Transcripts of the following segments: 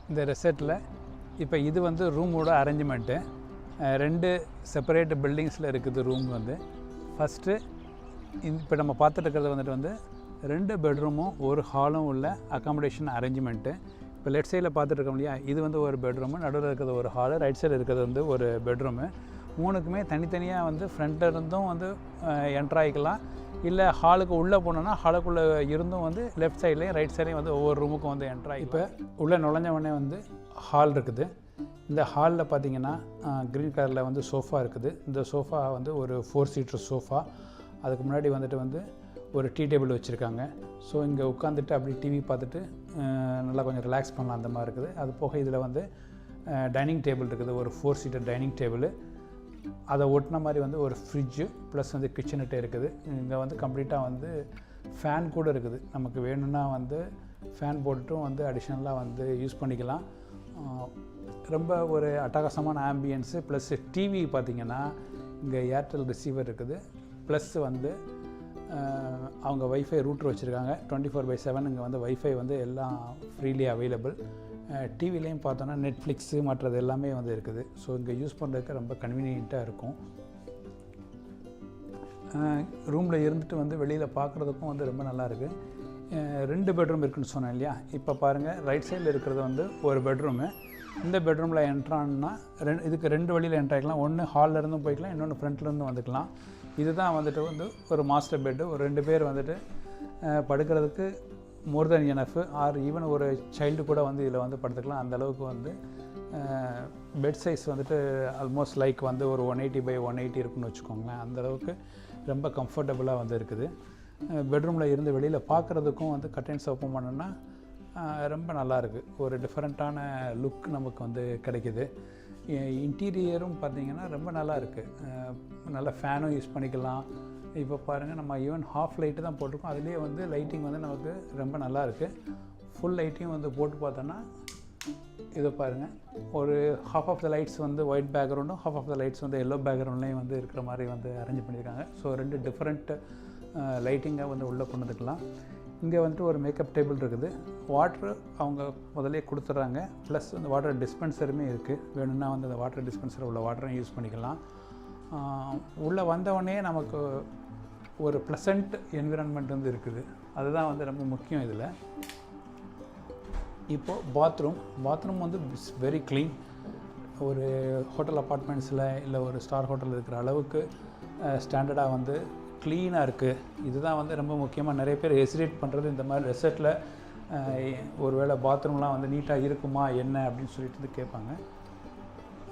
இந்த ரெசார்ட்டில் இப்போ இது வந்து ரூமோட அரேஞ்ச்மெண்ட்டு. 2 செப்பரேட் பில்டிங்ஸில் இருக்குது ரூம் வந்து. ஃபஸ்ட்டு இப்போ நம்ம பார்த்துட்டு இருக்கிறது வந்துட்டு 2 பெட்ரூமும் 1 ஹாலும் உள்ள அக்காமடேஷன் அரேஞ்ச்மெண்ட்டு. இப்போ லெஃப்ட் சைடில் பார்த்துட்டு இருக்கோம் இல்லையா, இது வந்து ஒரு பெட்ரூமு, நடுவில் இருக்கிறது ஒரு ஹாலு, ரைட் சைடில் இருக்கிறது வந்து ஒரு பெட்ரூமு. 3க்குமே தனித்தனியாக வந்து ஃப்ரண்ட்டில் இருந்தும் வந்து என்ட்ராயிக்கலாம். இல்லை ஹாலுக்கு உள்ளே போனோன்னா ஹாலுக்குள்ளே இருந்தும் வந்து லெஃப்ட் சைட்லேயும் ரைட் சைட்லேயும் வந்து ஒவ்வொரு ரூமுக்கும் வந்து என்ட்ராய். இப்போ உள்ளே நுழைஞ்ச உடனே வந்து ஹால் இருக்குது. இந்த ஹாலில் பார்த்தீங்கன்னா க்ரீன் கலரில் வந்து சோஃபா இருக்குது. இந்த சோஃபா வந்து ஒரு 4 சீட்டர் சோஃபா. அதுக்கு முன்னாடி வந்துட்டு ஒரு டீ டேபிள் வச்சுருக்காங்க. ஸோ இங்கே உட்காந்துட்டு அப்படி டிவி பார்த்துட்டு நல்லா கொஞ்சம் ரிலாக்ஸ் பண்ணலாம் அந்த மாதிரி இருக்குது. அது போக இதில் வந்து டைனிங் டேபிள் இருக்குது, ஒரு 4 சீட்டர் டைனிங் டேபிள். அதை ஒட்டின மாதிரி வந்து ஒரு ஃப்ரிட்ஜு ப்ளஸ் வந்து கிச்சனுட்டே இருக்குது. இங்கே வந்து கம்ப்ளீட்டாக வந்து ஃபேன் கூட இருக்குது. நமக்கு வேணும்னா வந்து ஃபேன் போட்டுட்டும் வந்து அடிஷ்னலாக வந்து யூஸ் பண்ணிக்கலாம். ரொம்ப ஒரு அட்டகாசமான ஆம்பியன்ஸு. ப்ளஸ் டிவி பார்த்திங்கன்னா இங்கே ஏர்டெல் ரிசீவர் இருக்குது. ப்ளஸ் வந்து அவங்க வைஃபை ரூட்டர் வச்சுருக்காங்க. 24/7 இங்கே வந்து வைஃபை வந்து எல்லாம் ஃப்ரீலி அவைலபிள். டிவிலையும் பார்த்தோன்னா நெட்ஃப்ளிக்ஸு மற்றது எல்லாமே வந்து இருக்குது. ஸோ இங்கே யூஸ் பண்ணுறதுக்கு ரொம்ப கன்வீனியண்ட்டாக இருக்கும். ரூமில் இருந்துட்டு வந்து வெளியில் பார்க்குறதுக்கும் வந்து ரொம்ப நல்லாயிருக்கு. 2 பெட்ரூம் இருக்குதுன்னு சொன்னேன் இல்லையா. இப்போ பாருங்கள், ரைட் சைடில் இருக்கிறது வந்து ஒரு பெட்ரூமு. இந்த பெட்ரூமில் என்ட்ரான்னா இதுக்கு 2 வழியில் என்ட்ராயிக்கலாம். ஒன்று ஹாலில் இருந்தும் போய்க்கலாம், இன்னொன்று ஃப்ரண்ட்லேருந்து வந்துக்கலாம். இதுதான் வந்துட்டு ஒரு மாஸ்டர் பெட்டு. ஒரு 2 பேர் வந்துட்டு படுக்கிறதுக்கு மோர் தென் எனஃப். ஆர் ஈவன் ஒரு சைல்டு கூட வந்து இதில் வந்து படுத்துக்கலாம். அந்தளவுக்கு வந்து பெட் சைஸ் வந்துட்டு ஆல்மோஸ்ட் லைக் வந்து ஒரு 180/180 இருக்குன்னு வச்சுக்கோங்களேன். அந்தளவுக்கு ரொம்ப கம்ஃபர்டபுளாக வந்து இருக்குது. பெட்ரூமில் இருந்து வெளியில் பார்க்குறதுக்கும் வந்து கர்டைன்ஸ் ஓப்பன் பண்ணோன்னா ரொம்ப நல்லாயிருக்கு. ஒரு டிஃப்ரெண்ட்டான லுக் நமக்கு வந்து கிடைக்கிது. இன்டீரியரும் பார்த்திங்கன்னா ரொம்ப நல்லா இருக்குது. நல்ல ஃபேனும் யூஸ் பண்ணிக்கலாம். இப்போ பாருங்கள், நம்ம ஈவன் ஹாஃப் லைட்டு தான் போட்டிருக்கோம். அதுலேயே வந்து லைட்டிங் வந்து நமக்கு ரொம்ப நல்லா இருக்குது. ஃபுல் லைட்டையும் வந்து போட்டு பார்த்தோன்னா இதை பாருங்கள், ஒரு ஹாஃப் ஆஃப் த லைட்ஸ் வந்து ஒயிட் பேக்ரவுண்டும் ஹாஃப் ஆஃப் த லைட்ஸ் வந்து எல்லோ பேக்ரவுண்ட்லேயும் வந்து இருக்கிற மாதிரி வந்து அரேஞ்ச் பண்ணியிருக்காங்க. ஸோ 2 டிஃப்ரெண்ட் லைட்டிங்கை வந்து உள்ளே கொண்டு வந்துக்கலாம். இங்கே வந்துட்டு ஒரு மேக்கப் டேபிள் இருக்குது. வாட்ரு அவங்க முதலே கொடுத்துட்றாங்க. ப்ளஸ் வந்து வாட்டர் டிஸ்பென்சருமே இருக்குது. வேணும்னா வந்து அந்த வாட்டர் டிஸ்பென்சர் உள்ள வாட்டரையும் யூஸ் பண்ணிக்கலாம். உள்ளே வந்தவொடனே நமக்கு ஒரு ப்ளசண்ட் என்விரான்மெண்ட் வந்து இருக்குது. அதுதான் வந்து ரொம்ப முக்கியம் இதில். இப்போது பாத்ரூம் வந்து வெரி க்ளீன். ஒரு ஹோட்டல் அப்பார்ட்மெண்ட்ஸில் இல்லை ஒரு ஸ்டார் ஹோட்டல் இருக்கிற அளவுக்கு ஸ்டாண்டர்டாக வந்து க்ளீனாக இருக்குது. இதுதான் வந்து ரொம்ப முக்கியமாக. நிறைய பேர் ஹெசிடேட் பண்ணுறது இந்த மாதிரி ரெசார்ட்டில் ஒரு வேளை பாத்ரூம்லாம் வந்து நீட்டாக இருக்குமா என்ன அப்படின்னு சொல்லிட்டு கேட்பாங்க.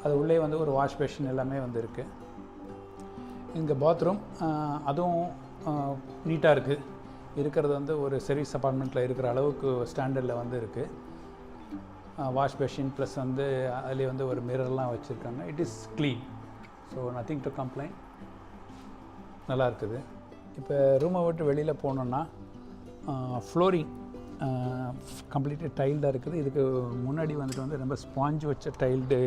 அது உள்ளே வந்து ஒரு வாஷ் பேஷன் எல்லாமே வந்து இருக்குது. இங்கே பாத்ரூம் அதுவும் நீட்டாக இருக்குது. இருக்கிறது வந்து ஒரு சர்வீஸ் அப்பார்ட்மெண்ட்டில் இருக்கிற அளவுக்கு ஸ்டாண்டர்டில் வந்து இருக்குது. வாஷ் பேஷின் ப்ளஸ் வந்து அதிலே வந்து ஒரு மிரர்லாம் வச்சுருக்காங்க. It is clean. So nothing to complaint. நல்லா இருக்குது. இப்போ ரூமை விட்டு வெளியில் போனோன்னா ஃப்ளோரிங் கம்ப்ளீட்டாக டைல்டாக இருக்குது. இதுக்கு முன்னாடி வந்துட்டு ரொம்ப ஸ்பாஞ்ச் வச்ச டைல்டு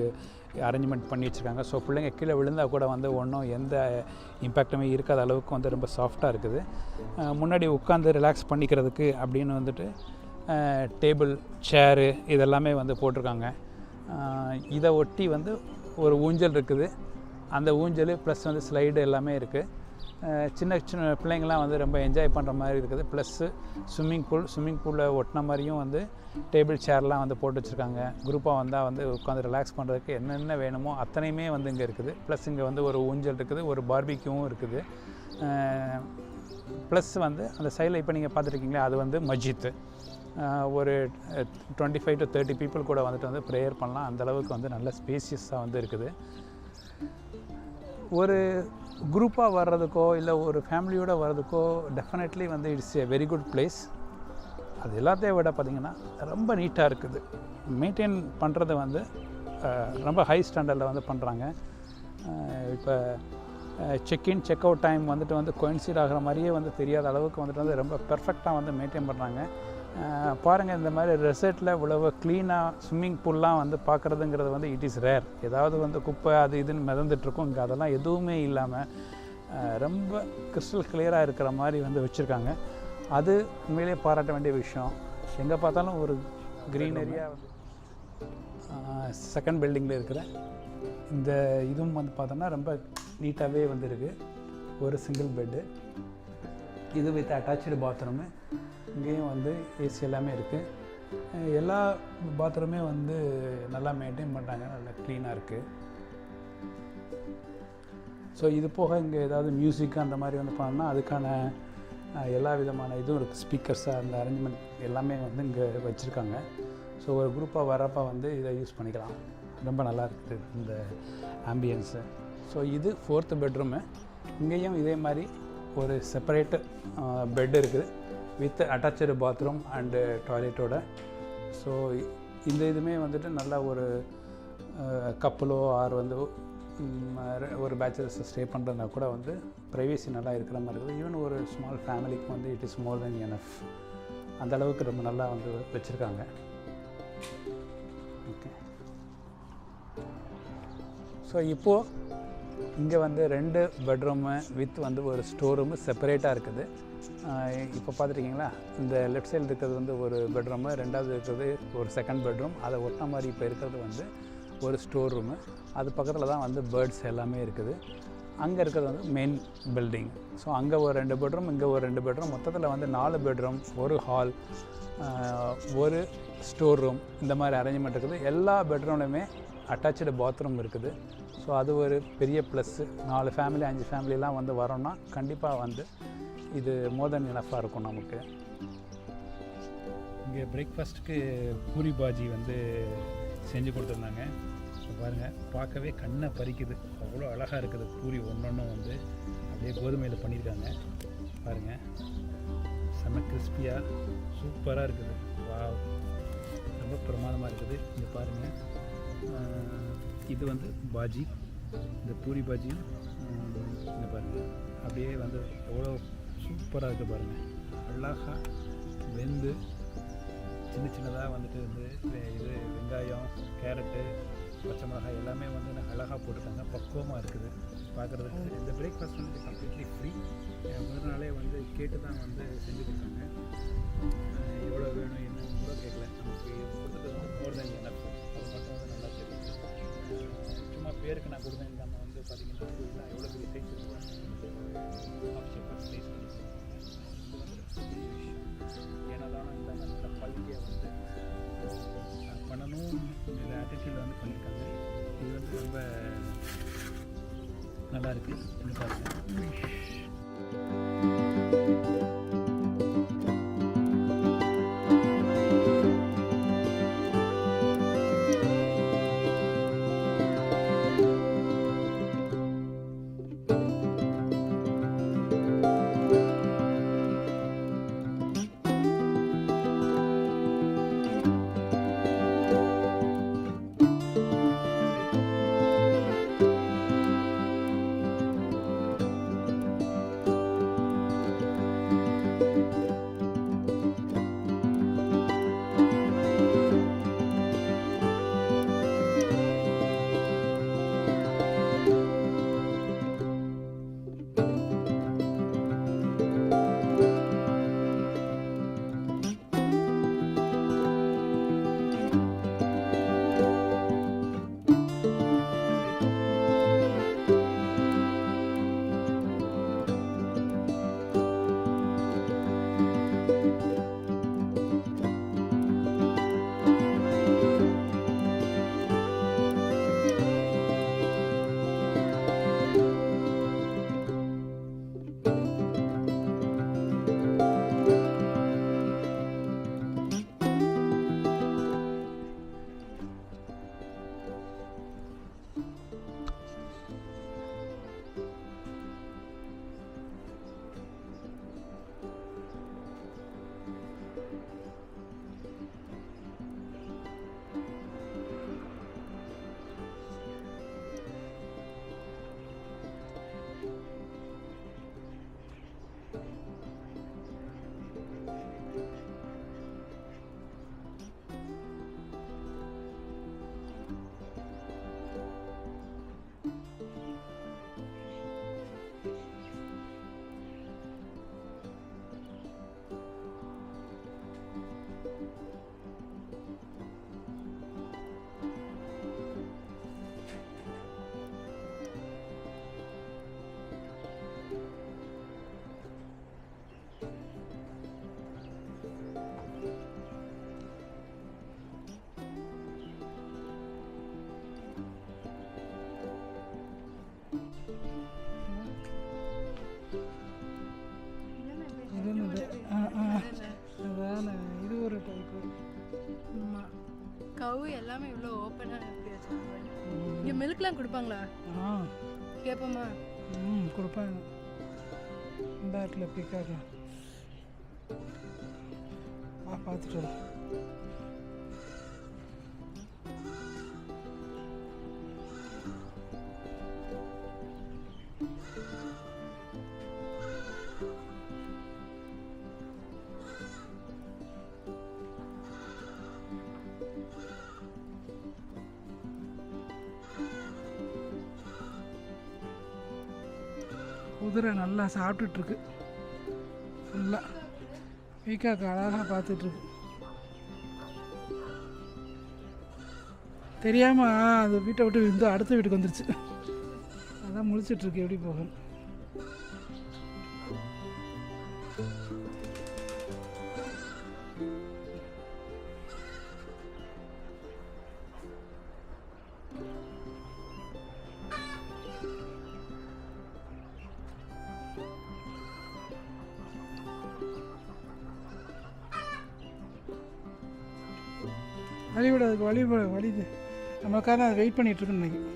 அரேஞ்ச்மெண்ட் பண்ணி வச்சுருக்காங்க. ஸோ பிள்ளைங்க கீழே விழுந்தால் கூட வந்து ஒன்றும் எந்த இம்பேக்டுமே இருக்காத அளவுக்கு வந்து ரொம்ப சாஃப்டாக இருக்குது. முன்னாடி உட்காந்து ரிலாக்ஸ் பண்ணிக்கிறதுக்கு அப்படின்னு வந்துட்டு டேபிள் சேரு இதெல்லாமே வந்து போட்டிருக்காங்க. இதை ஒட்டி வந்து ஒரு ஊஞ்சல் இருக்குது. அந்த ஊஞ்சல் ப்ளஸ் வந்து ஸ்லைடு எல்லாமே இருக்குது. சின்ன பிள்ளைங்கள்லாம் வந்து ரொம்ப என்ஜாய் பண்ணுற மாதிரி இருக்குது. ப்ளஸ்ஸு ஸ்விம்மிங் பூலில் ஒட்டின மாதிரியும் வந்து டேபிள் சேர்லாம் வந்து போட்டு வச்சுருக்காங்க. குரூப்பாக வந்தால் வந்து உட்காந்து ரிலாக்ஸ் பண்ணுறதுக்கு என்னென்ன வேணுமோ அத்தனையுமே வந்து இங்கே இருக்குது. ப்ளஸ் இங்கே வந்து ஒரு ஊஞ்சல் இருக்குது, ஒரு பார்பிக்யூவும் இருக்குது. ப்ளஸ் வந்து அந்த சைடில் இப்போ நீங்கள் பார்த்துருக்கீங்களா, அது வந்து மஸ்ஜித். ஒரு 25 to 30 பீப்புள் கூட வந்துட்டு வந்து ப்ரேயர் பண்ணலாம். அந்தளவுக்கு வந்து நல்ல ஸ்பேசியஸாக வந்து இருக்குது. ஒரு குரூப்பாக வர்றதுக்கோ இல்லை ஒரு ஃபேமிலியோடு வர்றதுக்கோ டெஃபினெட்லி வந்து it's a very good place. அது எல்லாத்தையும் விட பார்த்திங்கன்னா ரொம்ப நீட்டாக இருக்குது. மெயின்டைன் பண்ணுறது வந்து ரொம்ப ஹை ஸ்டாண்டர்டில் வந்து பண்ணுறாங்க. இப்போ செக்இன் செக் அவுட் டைம் வந்துட்டு கோயின்சைட் ஆகிற மாதிரியே வந்து தெரியாத அளவுக்கு வந்துட்டு ரொம்ப பெர்ஃபெக்டாக வந்து மெயின்டைன் பண்ணுறாங்க. பாருங்கள், இந்த மாதிரி ரெசார்ட்டில் இவ்வளவு க்ளீனாக ஸ்விம்மிங் பூல்லாம் வந்து பார்க்குறதுங்கிறது வந்து இட் இஸ் ரேர். ஏதாவது வந்து குப்பை அது இதுன்னு மிதந்துட்டுருக்கும். இங்கே அதெல்லாம் எதுவுமே இல்லாமல் ரொம்ப கிறிஸ்டல் கிளியராக இருக்கிற மாதிரி வந்து வச்சுருக்காங்க. அது உண்மையிலே பாராட்ட வேண்டிய விஷயம். எங்கே பார்த்தாலும் ஒரு க்ரீனரியாக வந்து செகண்ட் பில்டிங்கில் இருக்கிற இந்த இதுவும் வந்து பார்த்தோன்னா ரொம்ப நீட்டாகவே வந்துருக்கு. ஒரு சிங்கிள் பெட்டு, இது வித் அட்டாச்சு பாத்ரூமு. இங்கேயும் வந்து ஏசி எல்லாமே இருக்குது. எல்லா பாத்ரூமே வந்து நல்லா மெயின்டைன் பண்ணுறாங்க, நல்லா க்ளீனாக இருக்குது. ஸோ இது போக இங்கே ஏதாவது மியூசிக் அந்த மாதிரி வந்து பண்ணோம்னா அதுக்கான எல்லா விதமான இதுவும் இருக்குது. ஸ்பீக்கர்ஸாக அந்த அரேஞ்ச்மெண்ட் எல்லாமே வந்து இங்கே வச்சுருக்காங்க. ஸோ ஒரு குரூப்பாக வரப்போ வந்து இதை யூஸ் பண்ணிக்கலாம். ரொம்ப நல்லா இருக்குது இந்த ஆம்பியன்ஸு. ஸோ இது 4th பெட்ரூமு. இங்கேயும் இதே மாதிரி ஒரு செப்பரேட்டு பெட் இருக்குது வித் அட்டாச்சு பாத்ரூம் அண்டு டாய்லெட்டோட. ஸோ இந்த இதுவுமே வந்துட்டு நல்லா ஒரு கப்பலோ ஆர் வந்து ஒரு பேச்சுலர்ஸ் ஸ்டே பண்ணுறதுனா கூட வந்து ப்ரைவேசி நல்லா இருக்கிற மாதிரி இருக்குது. ஈவன் ஒரு ஸ்மால் ஃபேமிலிக்கு வந்து it is more then enough. அந்த அளவுக்கு ரொம்ப நல்லா வந்து வச்சுருக்காங்க. ஓகே, ஸோ இப்போது இங்கே வந்து 2 பெட்ரூமு வித் வந்து ஒரு ஸ்டோர் ரூமு செப்பரேட்டாக இருக்குது. இப்போ பார்த்துருக்கீங்களா, இந்த லெஃப்ட் சைடில் இருக்கிறது வந்து ஒரு பெட்ரூமு, ரெண்டாவது இருக்கிறது ஒரு செகண்ட் பெட்ரூம். அதை ஒட்டின மாதிரி இப்போ இருக்கிறது வந்து ஒரு ஸ்டோர் ரூமு. அது பக்கத்தில் தான் வந்து பேர்ட்ஸ் எல்லாமே இருக்குது. அங்கே இருக்கிறது வந்து மெயின் பில்டிங். ஸோ அங்கே ஒரு 2 பெட்ரூம், இங்கே ஒரு 2 பெட்ரூம், மொத்தத்தில் வந்து 4 பெட்ரூம், ஒரு ஹால், ஒரு ஸ்டோர் ரூம், இந்த மாதிரி அரேஞ்ச்மெண்ட் இருக்குது. எல்லா பெட்ரூம்லையுமே அட்டாச்சு பாத்ரூம் இருக்குது. ஸோ அது ஒரு பெரிய ப்ளஸ்ஸு. 4 ஃபேமிலி 5 ஃபேமிலிலாம் வந்து வரோன்னா கண்டிப்பாக வந்து இது மோர் தென் எனஃபாக இருக்கும் நமக்கு. இங்கே பிரேக்ஃபாஸ்ட்டுக்கு பூரி பாஜி வந்து செஞ்சு கொடுத்துருந்தாங்க. ஸோ பாருங்கள், பார்க்கவே கண்ணை பறிக்குது, அவ்வளோ அழகாக இருக்குது. பூரி ஒன்றொன்றும் வந்து அப்படியே கோதுமையில் பண்ணியிருக்காங்க. பாருங்கள், செம்ம கிறிஸ்பியாக சூப்பராக இருக்குது. வாவ், ரொம்ப பிரமாதமாக இருக்குது. இங்கே பாருங்கள், இது வந்து பாஜி, இந்த பூரி பாஜி. இங்கே பாருங்கள், அப்படியே வந்து எவ்வளோ சூப்பராக இருக்குது பாருங்கள். அழகாக வெந்து சின்ன சின்னதாக வந்துட்டு வந்து இது வெங்காயம், கேரட்டு, பச்சை மிளகாய் எல்லாமே வந்து அழகாக போட்டுருக்காங்க. பக்குவமாக இருக்குது பார்க்குறதுக்கு. இந்த பிரேக்ஃபாஸ்ட் வந்து கம்ப்ளீட்லி ஃப்ரீ. முதல் நாளே வந்து கேட்டு தான் வந்து செஞ்சு கொடுத்தாங்க. எவ்வளோ வேணும் என்னன்னு கூட கேட்கல. நமக்கு கொடுத்தது வந்து மோர் தென் எனஃப். அது மட்டும் வந்து நல்லா தெரியும். சும்மா பேருக்கு நான் கொடுத்தேன் இல்லாமல் வந்து பார்த்திங்கன்னா எவ்வளோ பெரிய சைஸ் சைஸ் ஏன்னா தான் இந்த நல்ல பள்ளியை வந்து பண்ணணும் இந்த ஆட்டிடியூடில் வந்து பண்ணியிருக்காங்க. இது வந்து ரொம்ப நல்லா இருக்குது பார்த்து. கவு எல்லாமே இவ்வளோ ஓப்பனாக எப்படி வச்சுருக்காங்க. இங்கே மில்க்லாம் கொடுப்பாங்களா? கேட்போமா? கொடுப்பாங்க. இந்த இடத்துல பிக்காக்கலாம் பார்த்துட்டு வரோம். குதிரை நல்லா சாப்பிட்டுட்ருக்கு. ஃபுல்லாக பீக்காக்கு அழகாக பார்த்துட்ருக்கு. தெரியாமல் அது வீட்டை விட்டு வந்து அடுத்த வீட்டுக்கு வந்துருச்சு. அதான் முழிச்சிட்ருக்கு எப்படி போகணும். வழிவிட அதுக்கு வழிது நமக்காக அதை வெயிட் பண்ணிகிட்ருக்குன்னு நினைக்கிறேன்.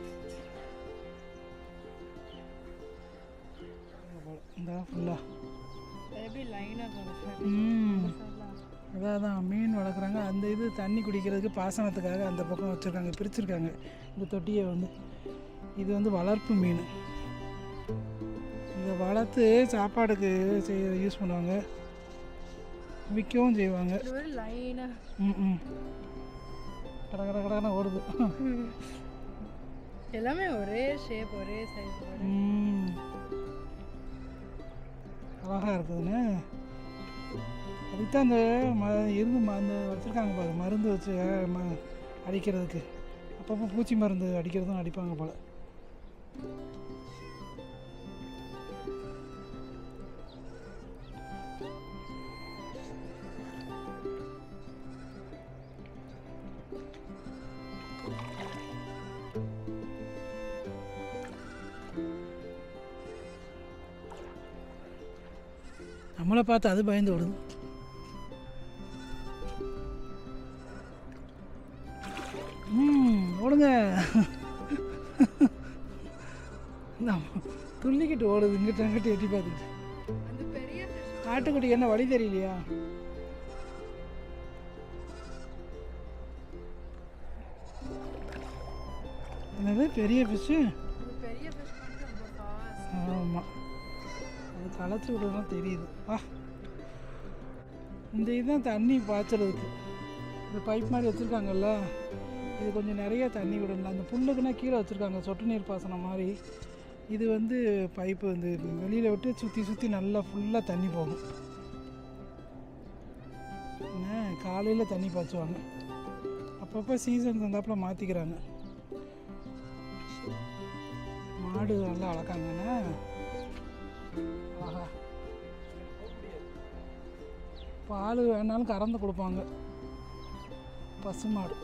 இந்த ஃபுல்லாக அதான் மீன் வளர்க்குறாங்க. அந்த இது தண்ணி குடிக்கிறதுக்கு பாசனத்துக்காக அந்த பக்கம் வச்சுருக்காங்க, பிரிச்சுருக்காங்க இந்த தொட்டியை வந்து. இது வந்து வளர்ப்பு மீன். இதை வளர்த்து சாப்பாடுக்கு யூஸ் பண்ணுவாங்க, விற்கவும் செய்வாங்க. கடை கடை கடைனா ஓடுது. எல்லாமே ஒரே ஷேப் ஒரே சைஸ். அழகாக இருக்குதுன்னு அதுதான் அந்த அந்த வச்சுருக்காங்க பாரு, மருந்து வச்சு அடிக்கிறதுக்கு. அப்பப்போ பூச்சி மருந்து அடிக்கிறதும் அடிப்பாங்க போல். நம்மளை பார்த்து அது பயந்து ஓடுது. ஓடுங்க. துள்ளிக்கிட்டு ஓடுது இங்கிட்ட அங்கிட்ட எட்டி பார்த்துக்கிட்டு. ஆட்டுக்குட்டிக்கு என்ன வழி தெரியலையா? என்னது பெரிய ஃபிஷ்ஷு? ஆமாம், அது களைச்சி விடுறதுலாம் தெரியுது. இந்த இதுதான் தண்ணி பாய்ச்சறதுக்கு இந்த பைப் மாதிரி வச்சுருக்காங்கல்ல, இது கொஞ்சம் நிறைய தண்ணி விடணும். அந்த புல்லுக்குன்னா கீழே வச்சுருக்காங்க சொட்டு நீர் பாசனம் மாதிரி. இது வந்து பைப்பு வந்து வெளியில் விட்டு சுற்றி சுற்றி நல்லா ஃபுல்லாக தண்ணி போகும். காலையில் தண்ணி பாய்ச்சுவாங்க, அப்பப்போ சீசன் தந்தாப்பில் மாற்றிக்கிறாங்க. மாடு நல்லா வளர்க்காங்கண்ணா. ஆஹா, பால் வேணாலும் கறந்து கொடுப்பாங்க. பசுமாடு.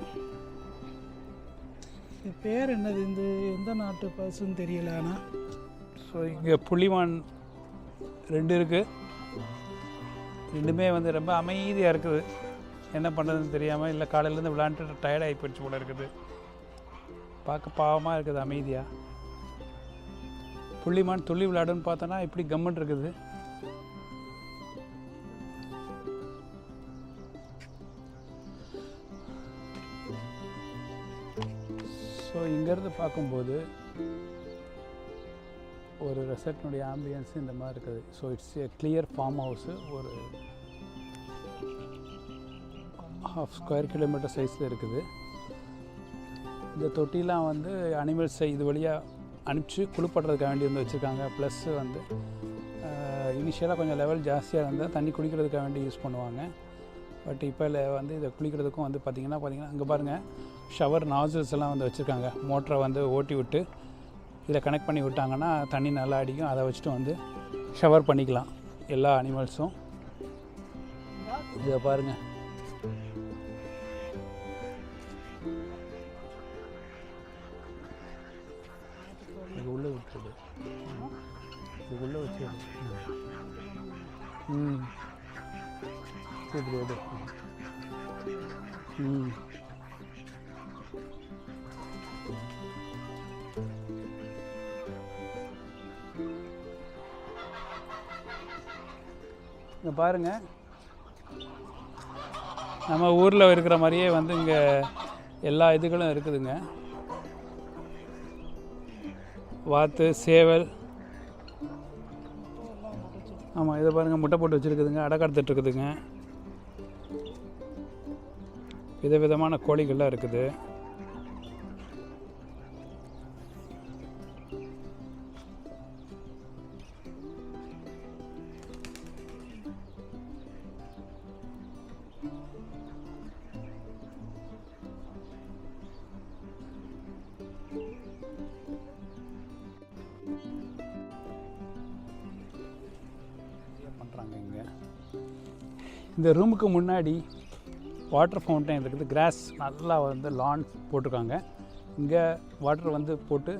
இது பேர் என்னது? இந்த எந்த நாட்டு பசுன்னு தெரியல. ஆனால் ஸோ இங்கே புள்ளிமான் 2 இருக்குது. ரெண்டுமே வந்து ரொம்ப அமைதியாக இருக்குது. என்ன பண்ணுறதுன்னு தெரியாமல், இல்லை காலையிலேருந்து விளையாண்டுட்டு டயர்டாகி போயிடுச்சு போல இருக்குது. பார்க்க பாவமாக இருக்குது அமைதியாக. புள்ளிமான் துள்ளி விளையாடுன்னு பார்த்தோன்னா இப்படி கம்முன்னு இருக்குது. ஸோ இங்கேருந்து பார்க்கும்போது ஒரு ரெசார்ட்னுடைய ஆம்பியன்ஸ் இந்த மாதிரி இருக்குது. So it's A clear form house. ஒரு 1/2 ஸ்கொயர் கிலோமீட்டர் சைஸில் இருக்குது. இந்த தொட்டிலாம் வந்து அனிமல்ஸை இது வழியாக அனுப்பிச்சு குளிப்படுறதுக்காக வேண்டி வந்து வச்சுருக்காங்க. ப்ளஸ் வந்து இனிஷியலாக கொஞ்சம் லெவல் ஜாஸ்தியாக இருந்தால் தண்ணி குடிக்கிறதுக்காக வேண்டி யூஸ் பண்ணுவாங்க. பட் இப்போ வந்து இதை குளிக்கிறதுக்கும் வந்து பார்த்திங்கன்னா அங்கே பாருங்கள், ஷவர் நாசில்ஸ் எல்லாம் வந்து வச்சுருக்காங்க. மோட்டரை வந்து ஓட்டி விட்டு இதில் கனெக்ட் பண்ணி விட்டாங்கன்னா தண்ணி நல்லா அடிக்கும். அதை வச்சுட்டு வந்து ஷவர் பண்ணிக்கலாம் எல்லா அனிமல்ஸும். இதை பாருங்கள், இது உள்ளே விட்டுருது, இது உள்ளே வச்சு இப்படி விடு. இங்கே பாருங்கள், நம்ம ஊரில் இருக்கிற மாதிரியே வந்து இங்கே எல்லா இதுகளும் இருக்குதுங்க. வாத்து, சேவல். ஆமாம், இதை பாருங்கள், முட்டை போட்டு வச்சுருக்குதுங்க, அடை காத்துட்ருக்குதுங்க. விதவிதமான கோழிகள்லாம் இருக்குது. பண்ணுறாங்க இங்கே. இந்த ரூமுக்கு முன்னாடி வாட்டர் ஃபவுண்டைன் இருக்குது. கிராஸ் நல்லா வந்து லான் போட்டிருக்காங்க. இங்கே வாட்டர் வந்து போட்டு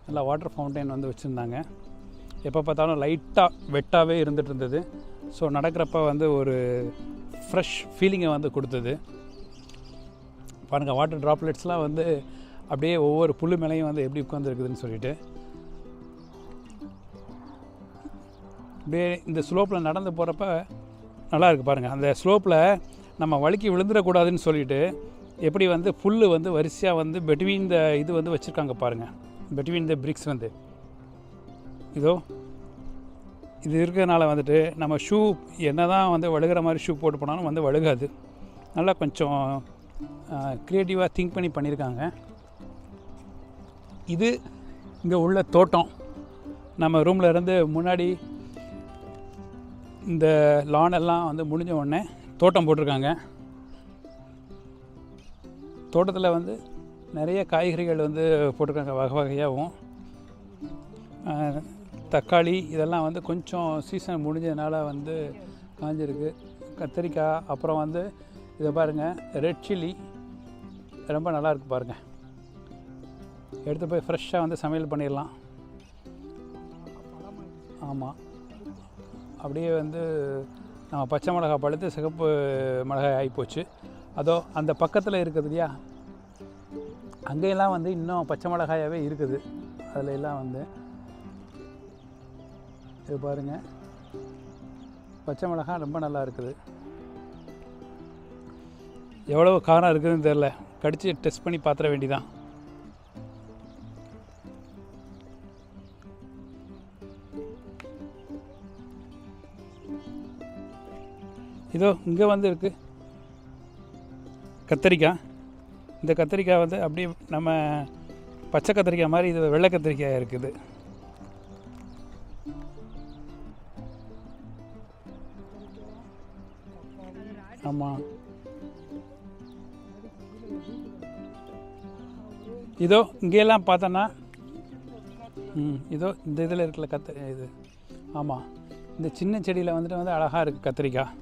நல்லா வாட்டர் ஃபவுண்டைன் வந்து வச்சுருந்தாங்க. எப்போ பார்த்தாலும் லைட்டாக வெட்டாகவே இருந்துகிட்டு இருந்தது. ஸோ நடக்கிறப்ப வந்து ஒரு ஃப்ரெஷ் ஃபீலிங்கை வந்து கொடுத்தது. பாருங்கள், வாட்டர் ட்ராப்லெட்ஸ்லாம் வந்து அப்படியே ஒவ்வொரு புல்லு மேலேயும் வந்து எப்படி உட்காந்துருக்குதுன்னு சொல்லிட்டு. அப்படியே இந்த ஸ்லோப்பில் நடந்து போகிறப்ப நல்லா இருக்குது பாருங்கள். அந்த ஸ்லோப்பில் நம்ம வழுக்கி விழுந்துடக்கூடாதுன்னு சொல்லிட்டு எப்படி வந்து புல் வந்து வரிசையாக வந்து பெட்வீன் த இது வந்து வச்சுருக்காங்க பாருங்கள். பெட்வீன் த பிரிக்ஸ் வந்து இதோ இது இருக்கிறதுனால வந்துட்டு நம்ம ஷூ என்ன தான் வந்து வழுகிற மாதிரி ஷூ போட்டு போனாலும் வந்து வழுகாது. நல்லா கொஞ்சம் க்ரியேட்டிவாக திங்க் பண்ணியிருக்காங்க. இது இங்கே உள்ள தோட்டம். நம்ம ரூமில் இருந்து முன்னாடி இந்த லான் எல்லாம் வந்து முடிஞ்ச உடனே தோட்டம் போட்டிருக்காங்க. தோட்டத்தில் வந்து நிறைய காய்கறிகள் வந்து போட்டிருக்காங்க வகை வகையாகவும். தக்காளி இதெல்லாம் வந்து கொஞ்சம் சீசன் முடிஞ்சதுனால வந்து காஞ்சிருக்கு. கத்திரிக்காய், அப்புறம் வந்து இதை பாருங்கள், ரெட் சில்லி ரொம்ப நல்லாயிருக்கு பாருங்கள். எடுத்து போய் ஃப்ரெஷ்ஷாக வந்து சமையல் பண்ணிடலாம். ஆமாம், அப்படியே வந்து நம்ம பச்சை மிளகாய் பழுத்து சிகப்பு மிளகாய் ஆகிப்போச்சு. அதோ அந்த பக்கத்தில் இருக்குது இல்லையா, அங்கேயெல்லாம் வந்து இன்னும் பச்சை மிளகாயாகவே இருக்குது. அதில் எல்லாம் வந்து இது பாருங்கள், பச்சை மிளகாய் ரொம்ப நல்லா இருக்குது. எவ்வளோ காரம் இருக்குதுன்னு தெரில, கடித்து டெஸ்ட் பண்ணி பார்த்துட வேண்டிதான். இதோ இங்கே வந்து இருக்குது கத்திரிக்காய். இந்த கத்திரிக்காய் வந்து அப்படியே நம்ம பச்சை கத்திரிக்காய் மாதிரி இது வெள்ளை கத்திரிக்காய் இருக்குது. ஆமாம், இதோ இங்கெல்லாம் பார்த்தோன்னா இதோ இந்த இதில் இருக்குல்ல இது. ஆமாம், இந்த சின்ன செடியில் வந்துட்டு வந்து அழகாக இருக்குது கத்திரிக்காய்.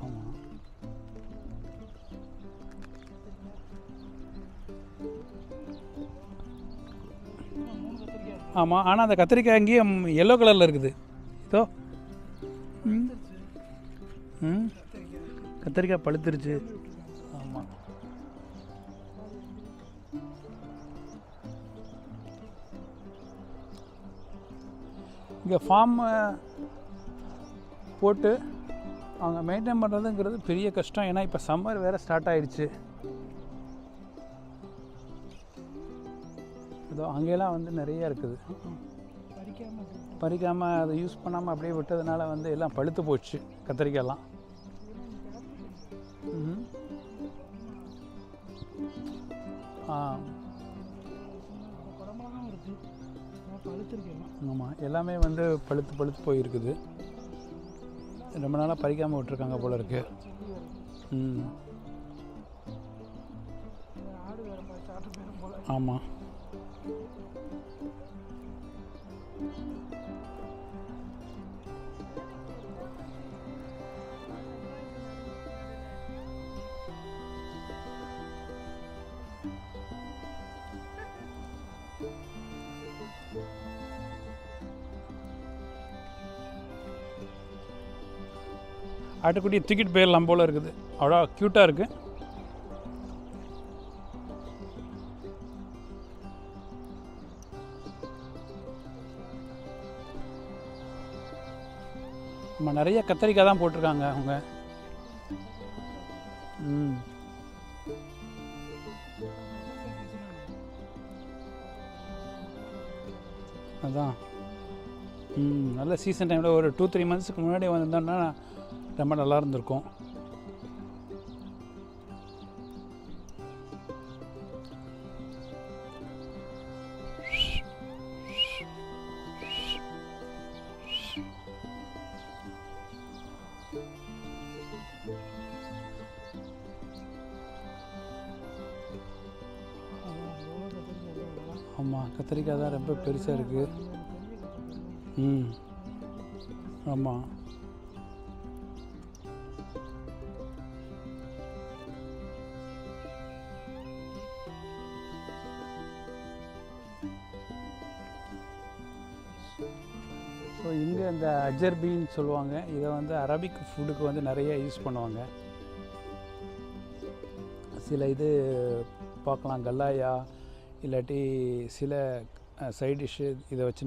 ஆமாம், ஆமாம், ஆனால் அந்த கத்திரிக்காய் அங்கேயும் எல்லோ கலரில் இருக்குது. இதோ கத்திரிக்காய் பழுத்துருச்சு. ஆமாம், இங்கே ஃபார்ம் போட்டு அவங்க மெயின்டைன் பண்ணுறதுங்கிறது பெரிய கஷ்டம். ஏன்னா இப்போ சம்மர் வேறு ஸ்டார்ட் ஆகிடுச்சு. இதோ அங்கெல்லாம் வந்து நிறைய இருக்குது. பறிக்காமல் அதை யூஸ் பண்ணாமல் அப்படியே விட்டதுனால வந்து எல்லாம் பழுத்து போச்சு கத்திரிக்காயெல்லாம். ஆமாம், எல்லாமே வந்து பழுத்து போயிருக்குது. ரொம்ப நாளாக பறிக்காமல் விட்டுருக்காங்க போல இருக்கு. ஆமாம், ஆட்டுக்குட்டி தூக்கிட்டு போயிடலாம் போல் இருக்குது. அவ்வளோ க்யூட்டாக இருக்குது. நம்ம நிறைய கத்திரிக்காய் தான் போட்டிருக்காங்க அவங்க. ம் அதான். நல்ல சீசன் டைமில் ஒரு 2-3 மந்த்ஸுக்கு முன்னாடி வந்திருந்தோம்னா ரொம்ப நல்லா இருந்திருக்கும். ஆமாம், கத்திரிக்காய் தான் ரொம்ப பெருசாக இருக்குது. ஆமாம். ஸோ இங்கே இந்த அஜர்பின்னு சொல்லுவாங்க. இதை வந்து அரபிக் ஃபுட்டுக்கு வந்து நிறைய யூஸ் பண்ணுவாங்க. சில இது பார்க்கலாம், கல்லாயா இல்லாட்டி சில சைட் டிஷ்ஷு இதை வச்சு